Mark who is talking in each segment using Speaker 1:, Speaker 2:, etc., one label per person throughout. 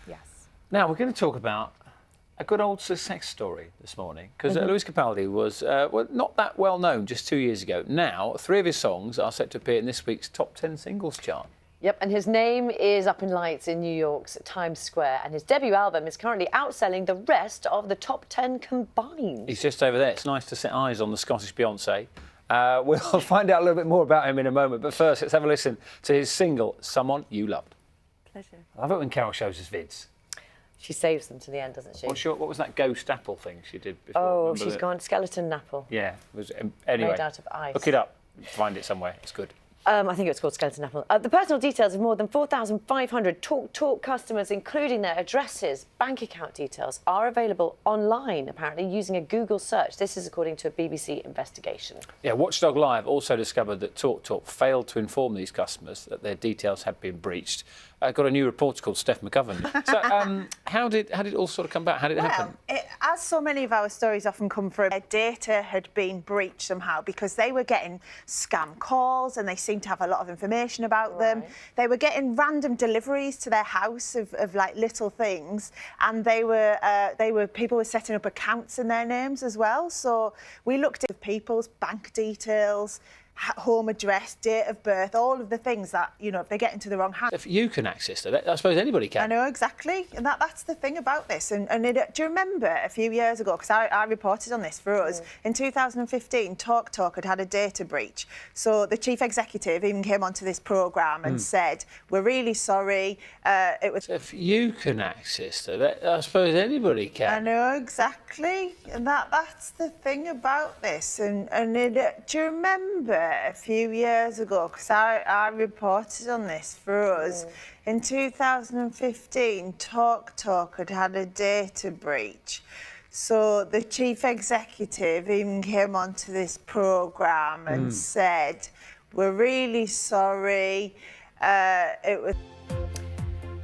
Speaker 1: Yes, yes.
Speaker 2: Now, we're going to talk about a good old success story this morning, because Louise Capaldi was not that well known just 2 years ago. Now, 3 of his songs are set to appear in this week's top 10 singles chart.
Speaker 3: Yep, and his name is up in lights in New York's Times Square, and his debut album is currently outselling the rest of the top 10 combined.
Speaker 2: He's just over there. It's nice to set eyes on the Scottish Beyoncé. We'll find out a little bit more about him in a moment, but first, let's have a listen to his single, Someone You Loved.
Speaker 1: Pleasure.
Speaker 2: I love it when Carol shows us vids.
Speaker 3: She saves them to the end, doesn't she?
Speaker 2: What was that ghost apple thing she did before?
Speaker 3: Oh,
Speaker 2: Remember
Speaker 3: she's gone skeleton apple.
Speaker 2: Yeah. Anyway,
Speaker 3: made out of ice.
Speaker 2: Look it up. Find it somewhere. It's good.
Speaker 3: I think it's called Skeleton Apple. The personal details of more than 4,500 TalkTalk customers, including their addresses, bank account details, are available online, apparently, using a Google search. This is according to a BBC investigation. Yeah,
Speaker 2: Watchdog Live also discovered that TalkTalk failed to inform these customers that their details had been breached. Got a new reporter called Steph McGovern. So, how did it all sort of come back? How did it happen?
Speaker 1: As so many of our stories often come through, their data had been breached somehow because they were getting scam calls and they seemed to have a lot of information about them. They were getting random deliveries to their house of like little things, and people were setting up accounts in their names as well. So we looked at people's bank details, home address, date of birth, all of the things that, you know, if they get into the wrong hands.
Speaker 2: If you can access it, I suppose anybody can.
Speaker 1: I know, exactly. And that's the thing about this. Do you remember a few years ago, because I reported on this for us, in 2015, TalkTalk had a data breach. So the chief executive even came onto this programme and said, we're really sorry.
Speaker 2: If you can access it, I suppose anybody can.
Speaker 1: I know, exactly. And that's the thing about this. Do you remember a few years ago, because I reported on this for us, in 2015, TalkTalk had a data breach. So the chief executive even came onto this programme and said, we're really sorry.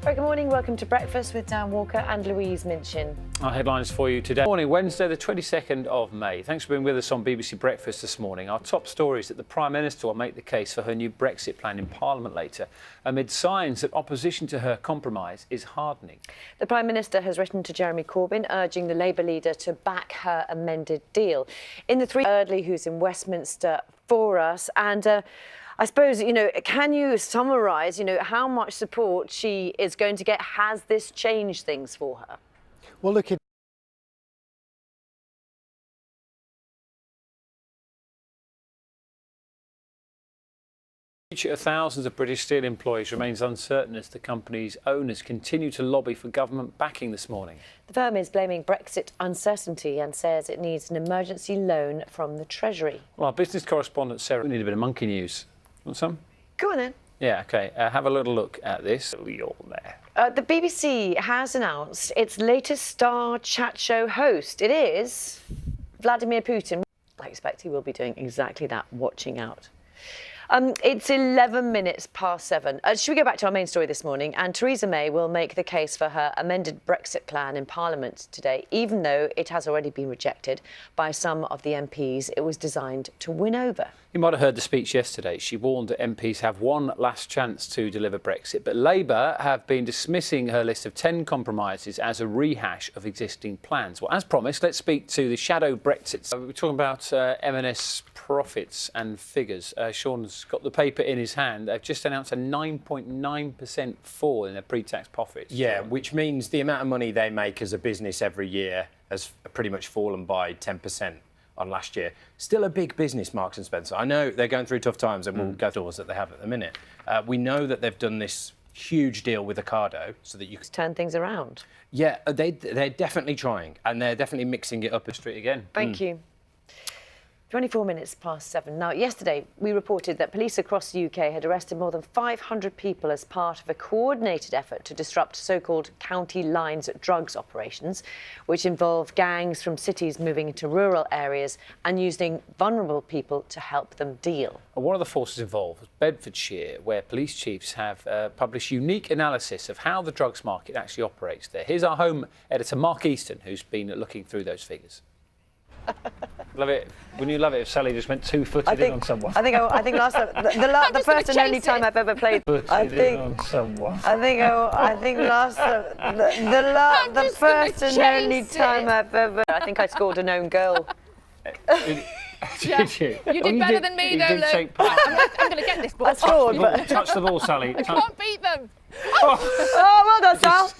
Speaker 3: Very good morning, welcome to Breakfast with Dan Walker and Louise Minchin.
Speaker 2: Our headlines for you today. Morning, Wednesday, the 22nd of May. Thanks for being with us on BBC Breakfast this morning. Our top story is that the Prime Minister will make the case for her new Brexit plan in Parliament later, amid signs that opposition to her compromise is hardening.
Speaker 3: The Prime Minister has written to Jeremy Corbyn, urging the Labour leader to back her amended deal. In the three, Eardley, who's in Westminster for us, and I suppose, you know, can you summarise, you know, how much support she is going to get? Has this changed things for her?
Speaker 4: Well, look, the
Speaker 2: future of thousands of British steel employees remains uncertain as the company's owners continue to lobby for government backing this morning.
Speaker 3: The firm is blaming Brexit uncertainty and says it needs an emergency loan from the Treasury.
Speaker 2: Well, our business correspondent Sarah, we need a bit of monkey news. Want some?
Speaker 3: Go on then.
Speaker 2: Yeah, OK. Have a little look at this. You're there.
Speaker 3: The BBC has announced its latest star chat show host. It is Vladimir Putin. I expect he will be doing exactly that, watching out. It's 11 minutes past 7. Should we go back to our main story this morning? And Theresa May will make the case for her amended Brexit plan in Parliament today, even though it has already been rejected by some of the MPs it was designed to win over.
Speaker 2: You might have heard the speech yesterday. She warned that MPs have one last chance to deliver Brexit, but Labour have been dismissing her list of 10 compromises as a rehash of existing plans. Well, as promised, let's speak to the shadow Brexit. We're talking about M&S profits and figures. Sean's got the paper in his hand. They've just announced a 9.9% fall in their pre-tax profits.
Speaker 5: Yeah, which means the amount of money they make as a business every year has pretty much fallen by 10% on last year. Still a big business, Marks and Spencer. I know they're going through tough times and we'll go through that they have at the minute. We know that they've done this huge deal with Ocado so that you can
Speaker 3: turn things around.
Speaker 5: Yeah, they're definitely trying, and they're definitely mixing it up the street again.
Speaker 3: Thank you. 24 minutes past 7. Now, yesterday, we reported that police across the UK had arrested more than 500 people as part of a coordinated effort to disrupt so-called county lines drugs operations, which involve gangs from cities moving into rural areas and using vulnerable people to help them deal.
Speaker 2: One of the forces involved was Bedfordshire, where police chiefs have published unique analysis of how the drugs market actually operates there. Here's our home editor, Mark Easton, who's been looking through those figures. Love it. Wouldn't you love it if Sally just went two-footed in on someone?
Speaker 3: I think last time, the first and only time I've ever played.
Speaker 2: On someone.
Speaker 3: I think last the first and only time I've ever. I think I scored a known goal.
Speaker 2: Did you?
Speaker 4: You did better than me, though, Luke. I'm going to get this ball.
Speaker 3: I scored, but
Speaker 2: Touch the ball, Sally.
Speaker 4: I can't beat them.
Speaker 3: oh, well done, Sal.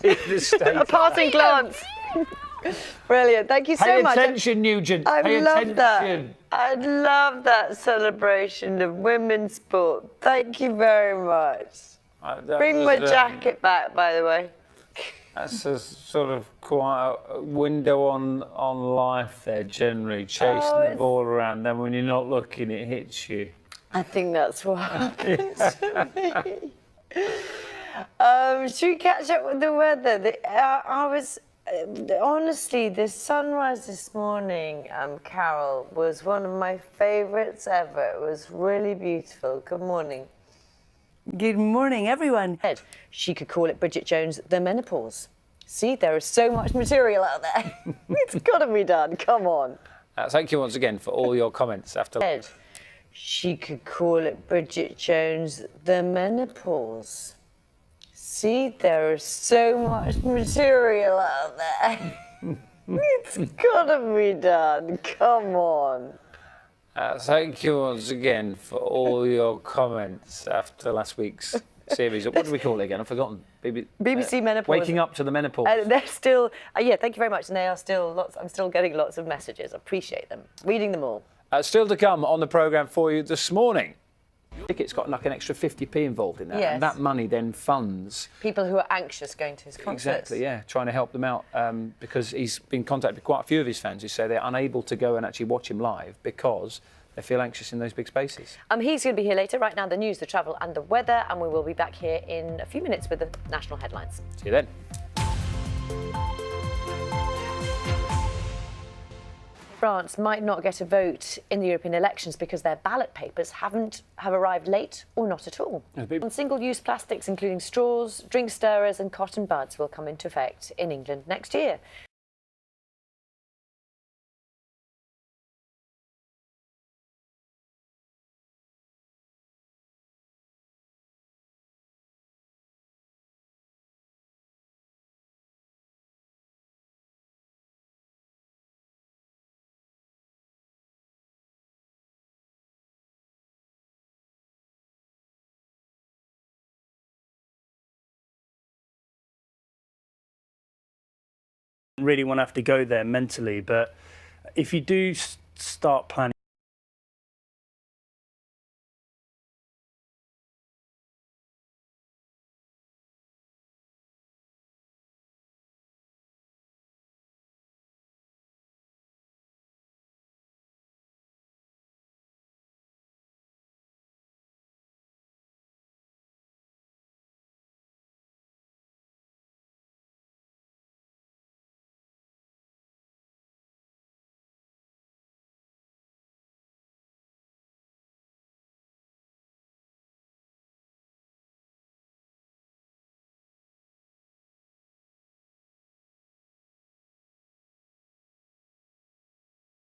Speaker 3: A passing glance. Brilliant. Thank you so much.
Speaker 2: Pay attention, Nugent.
Speaker 3: I
Speaker 2: Pay
Speaker 3: love
Speaker 2: attention.
Speaker 3: that. I love that celebration of women's sport. Thank you very much. Bring my jacket back, by the way.
Speaker 2: That's a sort of quite a window on life there, generally, chasing the ball around. Then when you're not looking, it hits you.
Speaker 3: I think that's what happens to me. Should we catch up with the weather? I was... honestly, the sunrise this morning, Carol, was one of my favourites ever. It was really beautiful. Good morning.
Speaker 6: Good morning, everyone.
Speaker 3: She could call it Bridget Jones' The Menopause. See, there is so much material out there. It's got to be done. Come on.
Speaker 2: Thank you once again for all your comments after.
Speaker 3: She could call it Bridget Jones' The Menopause. See, there is so much material out there. It's gotta be done. Come on.
Speaker 2: Thank you once again for all your comments after last week's series. What did we call it again? I've forgotten.
Speaker 3: BBC Menopause.
Speaker 2: Waking up to the menopause.
Speaker 3: They're still, thank you very much. And they are still I'm still getting lots of messages. I appreciate them. Reading them all.
Speaker 2: Still to come on the programme for you this morning. Ticket's got like an extra 50p involved in that,
Speaker 3: yes.
Speaker 2: And that money then funds
Speaker 3: people who are anxious going to his concerts.
Speaker 2: Exactly, yeah, trying to help them out because he's been contacted with quite a few of his fans who say they're unable to go and actually watch him live because they feel anxious in those big spaces.
Speaker 3: He's going to be here later. Right now, the news, the travel, and the weather, and we will be back here in a few minutes with the national headlines.
Speaker 2: See you then.
Speaker 3: France might not get a vote in the European elections because their ballot papers have arrived late or not at all. And single-use plastics, including straws, drink stirrers and cotton buds, will come into effect in England next year.
Speaker 6: Really want to have to go there mentally, but if you do start planning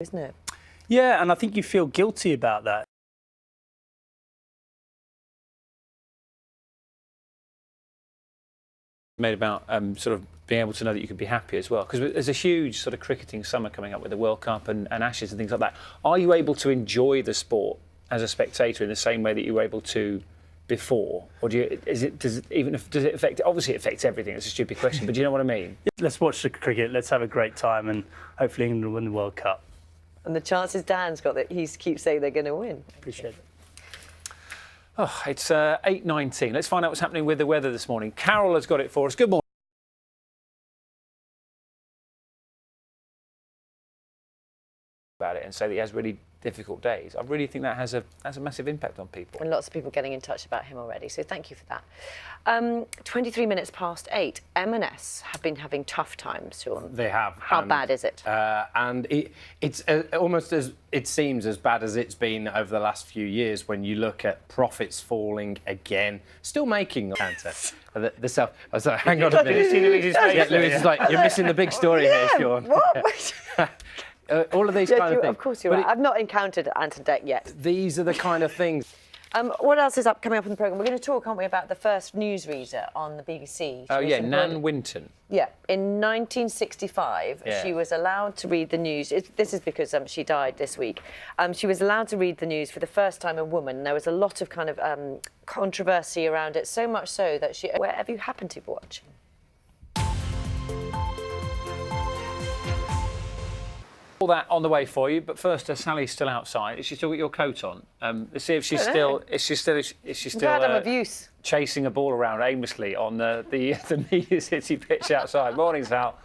Speaker 3: Isn't it?
Speaker 6: Yeah, and I think you feel guilty about that.
Speaker 2: Made about sort of being able to know that you could be happy as well, because there's a huge sort of cricketing summer coming up with the World Cup and Ashes and things like that. Are you able to enjoy the sport as a spectator in the same way that you were able to before, or does it affect? Obviously, it affects everything. It's a stupid question, but do you know what I mean?
Speaker 6: Let's watch the cricket. Let's have a great time, and hopefully England will win the World Cup.
Speaker 3: And the chances Dan's got that he keeps saying they're going to win.
Speaker 6: Appreciate it.
Speaker 2: Oh, it's 8:19. Let's find out what's happening with the weather this morning. Carol has got it for us. Good morning. About it and say that he has really difficult days. I really think that has a massive impact on people.
Speaker 3: And lots of people getting in touch about him already, so thank you for that. 23 minutes past 8, M&S have been having tough times, Sean.
Speaker 5: They have.
Speaker 3: How bad is it?
Speaker 5: And it's almost it seems as bad as it's been over the last few years when you look at profits falling again, still making banter. The self. Oh, sorry, hang on a minute.
Speaker 2: Did you see Louise's face?
Speaker 5: Yeah, Louise is like, you're missing the big story here, Sean.
Speaker 3: What?
Speaker 5: All of these kind of things.
Speaker 3: Of course you're
Speaker 5: But
Speaker 3: right. I've not encountered Ant and Dec yet.
Speaker 5: these are the kind of things.
Speaker 3: What else is coming up in the programme? We're going to talk, aren't we, about the first newsreader on the BBC.
Speaker 2: Oh,
Speaker 3: She was
Speaker 2: yeah,
Speaker 3: in
Speaker 2: Nan Winton.
Speaker 3: Yeah, in 1965, she was allowed to read the news. This is because she died this week. She was allowed to read the news for the first time, a woman. There was a lot of kind of controversy around it, so much so that she... Wherever you happen to be watching.
Speaker 2: All that on the way for you, but first, Sally's still outside. Has she still got your coat on? Let's see if she's still. Is she still
Speaker 3: Glad I'm of use.
Speaker 2: chasing a ball around aimlessly on the Media City pitch outside? Morning, Sal.